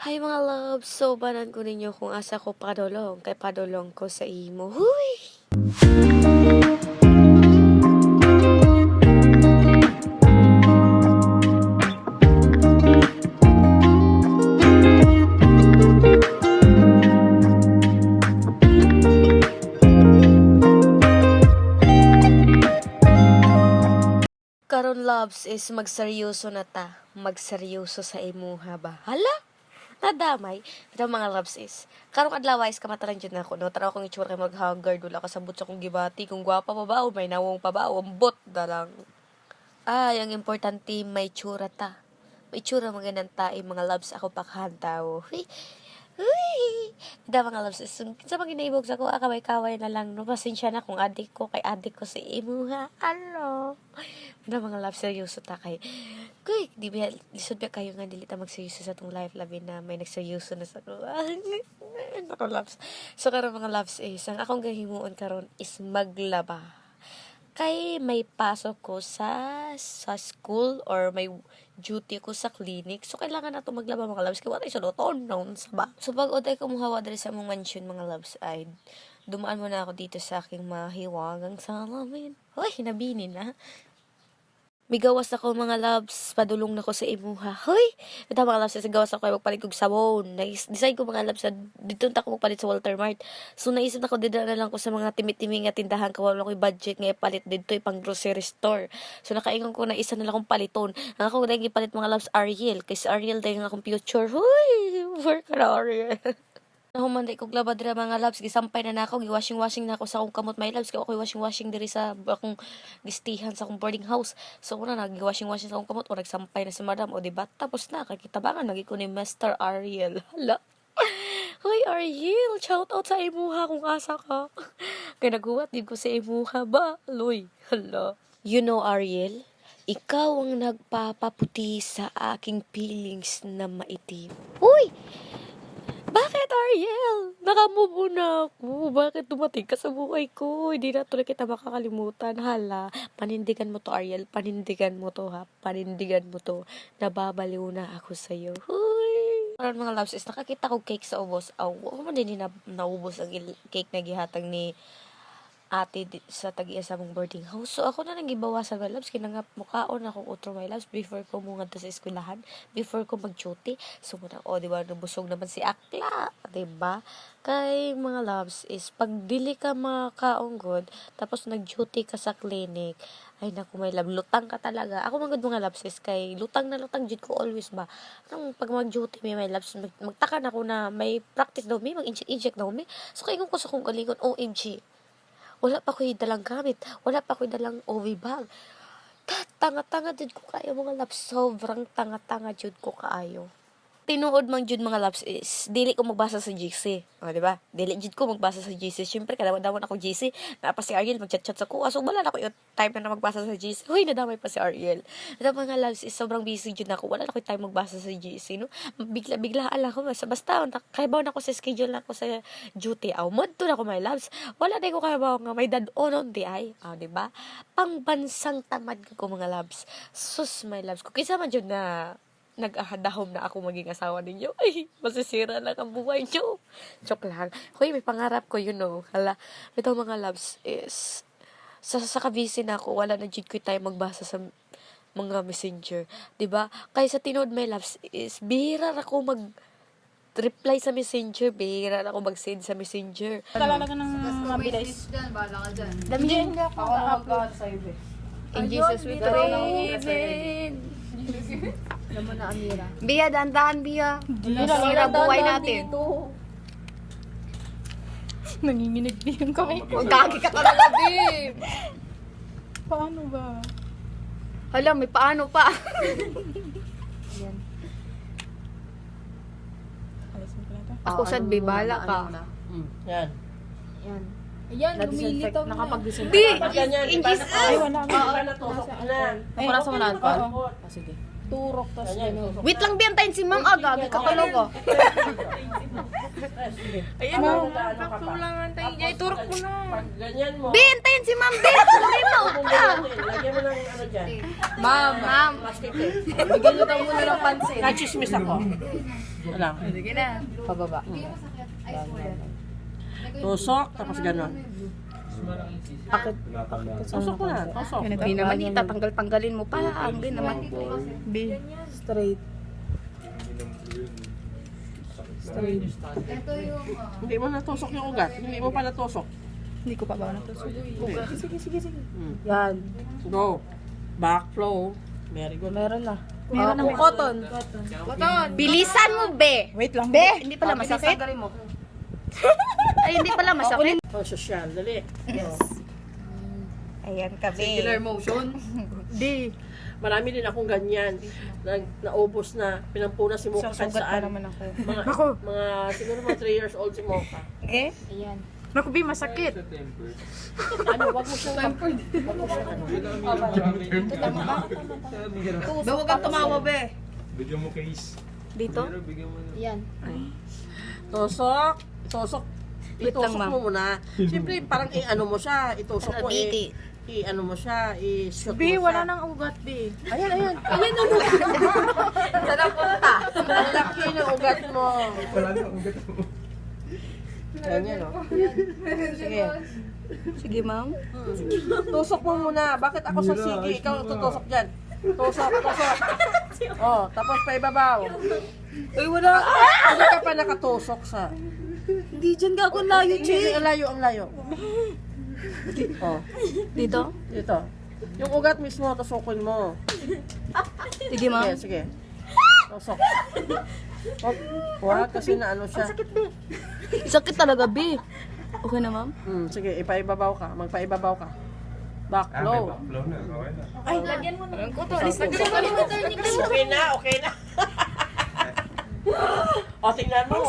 Hi mga loves, so banan ko ninyo kung asa ko padulong, kay padulong ko sa imo. Huy! Karon loves is magseryoso na ta, magseryoso sa imuha ba? Hala? Nadamay. Ito mga loves is, karong adlaw is kamataran jud nako no. Tara akong itsura kay mag-haggard wala kasabot sa kong gibati kung gwapa pa ba o may nawong pa ba o ambot na lang. Ay, ang importante may tsura ta. May tsura maganan ta mga loves ako pakhantaw. Huy. Huy! Ida mga loves is, sa mga ginaibog sa ko, kaway-kaway na lang, no? Pasensya na kung adik ko, kay adik ko si imuha. Ano? Ida mga loves, seryoso ta kay. Kuy, di ba, lisod ba kayo nga dili ta magseryoso sa tong life labi na may nagseryoso na sa ko. Ako loves. So, karon mga loves is, ang akong gahimuon karon is maglaba. Kay may pasok ko sa school or may duty ko sa clinic. So, kailangan na ito maglaba mga loves. Kaya wala yung suluton noon sa ba. So, pag oday ko muhawa dali sa mong mansion mga loves ay dumaan mo na ako dito sa aking mahiwagang salamin. Hoy, hinabinin na. Migawas ako mga loves, padulong na ko sa imuha. Hoy! Ito mga loves, gawas ako ay magpalit kong sabon. Decide ko mga loves, dito na ako magpalit sa Walter Mart. So naisip na ko, dito na lang ko sa mga timi-timi nga tindahan, kawala ko'y budget nga palit dito, pang grocery store. So nakaingon ko na isa na lang akong paliton. Ang ako dahil palit mga loves, Ariel. Kasi Ariel dahil nga akong future. Hoy! Work na Ariel. Nahumanday kong labad dira mga loves, gisampay na nako, giwashing-washing na ako sa akong kamot my loves, kaya ako washing-washing diri sa akong gistihan sa akong boarding house. So una nagi-washing-washing sa akong kamot, o nagsampay na si madam, o diba, tapos na, kakitabangan, nagi ko ni Mr. Ariel. Hala. Hoy Ariel, shout out sa imuha kung asa ka. Kaya naghuwat din ko sa imuha ba? Loy, hala. You know Ariel, ikaw ang nagpapaputi sa aking feelings na maitim. Uy! Bakit, Ariel? Nakamove na ako. Bakit dumating ka sa buhay ko? Hindi na tuloy kita makakalimutan. Hala, panindigan mo to, Ariel. Panindigan mo to, ha? Panindigan mo to. Nababaliw na ako sa'yo. Huy! Parang mga loves is, nakakita ko cake sa ubos. Ako man din naubos ang cake na gihatag ni ate sa tag-iya sa mong boarding house. So, ako na nang gibawasan my loves. Kaya nga mukhaon akong utro my loves before ko muna sa eskwelahan. Before ko mag-duty. So, muna, diba, nabusog naman si Akla. Diba? Kay mga loves is, pag dili ka makaong good, tapos nag-duty ka sa clinic, ay naku my love, lutang ka talaga. Ako mga loves is, kay lutang na lutang jud ko always ba. Nang pag mag-duty may loves, magtaka na ako na may practice daw may, mag-inject daw may. So, kaya ko sa kong galingon, OMG. Wala pa ko'y dalang gamit. Wala pa ko'y dalang OV bag. Tanga-tanga jud ko kayo mga loves. Sobrang tanga-tanga jud ko kaayo. Tinuod mang jud mga loves is, dili ko magbasa sa GC. O, diba? Dili jud ko magbasa sa GC. Siyempre, kadamon ako GC. Napa si Ariel, mag-chat-chat sa kuha. So, wala na ko yung time na magbasa sa GC. Huy, nadamay pa si Ariel. Ito mga loves is, sobrang busy jud na ako. Wala na ko yung time magbasa sa GC, no? Bigla ala ko. Basta, kaibaw na ko sa schedule na ko sa duty. Madto na ko, my loves. Wala na ko kaibaw nga may dad-onon di ay. Diba? Pangbansang tamad ko mga loves. Sus, my loves. Kung kisa man jud na nag-ahadahom na ako maging asawa ninyo. Ay, masisira lang ang buhay nyo. Joke lang. Hoy, may pangarap ko, you know. Hala, ito mga loves is, sa kabisi na ako, wala na jud ko tayo magbasa sa mga messenger. Diba? Kaya sa tinood my loves is, bihira ako reply sa messenger, bihira ako mag-send sa messenger. Talaga ng mabilis. Bahala ka dyan. Damihan niya ako Ako sa iyo. In Jesus we pray. Naman na Amira. Bia, dandahan, Bia. Sira buhay natin. Nanginginig din kami. Magkagi ka talaga, babe. Paano ba? Hala, may paano pa. Yan. Alisin ko na ito. Ako sad, babe, bahala ka. Yan. Yan. Ayan, lumilitaw na. Nakapag-design Di, ganyan, in Jesus. Ay, wala na. Natusok na. Ay, wala sa unahan pa. Sige. Turok, tas gano'n. Wait lang, Bia, antayin si Ma'am Agagi ka talaga. Ayan, Kasulangan tayo. Ay, turok ko na. pag ganyan mo, Bia, antayin si Ma'am, Bia. Remote ka. lagyan mo ng ano dyan. Ma'am. Bigyan nyo daw muna ng pansin. Nachismis ako. Ano? Sige na. Pababa. Tusok, tapos ganon. Akit. Tusok mo na, tusok. Hindi naman itatanggal-tanggalin mo pa. Hindi naman. B. Straight. Hindi mo natusok yung ugat. Hindi mo pa natusok. Hindi ko pa ba natusok? Sige. Hmm. Yan. Go. Back flow. Very good. Meron na. Meron na. Cotton. Bilisan mo, be. Wait lang. Be, hindi pala masakit. Mo. Ay, hindi pala masakit. Oh, social. Dali. Yes. Ayan ka, be. Circular motion. D. Marami din akong ganyan. Naubos na. Pinampunas si Mocha kahit Susugat pa saan. naman ako. Mga siguro mga 3 years old si Mocha. Eh? Naku, B, masakit. Ano, wag mo siyang Huwag kang tumawa, be. Bigyan mo case. Dito? Pero bigyan mo na. Yan. tusok. Itusok. Wait lang, Itusok ma'am. mo muna. Siyempre, parang i-ano mo siya. Itusok mo i-ano mo siya. I-shoot mo B, siya. wala nang ugat, B. Ayan. Saan ang punta? Ang laki ng ugat mo. Wala na ang ugat mo. Ganyan, o. Sige. Sige, ma'am. Tusok mo muna. Bakit ako sa sige? Ikaw tutusok dyan. Tusok. Oh, tapos paibabaw. Uy, wala. Hindi ka pa nakatusok sa... Hindi dyan ka kung layo, Hindi, ang layo. Oh, Dito? dito. Yung ugat mismo, tusukin mo. Sige, ma'am. Sige. Tusok. Wag kasi na ano siya. Sakit talaga, be. Okay na, ma'am? Sige, ipaibabaw ka. Magpaibabaw ka. Back Ah, may low. backflow na. Okay na. Ay, lagyan mo na. Okay na. O, tingnan mo.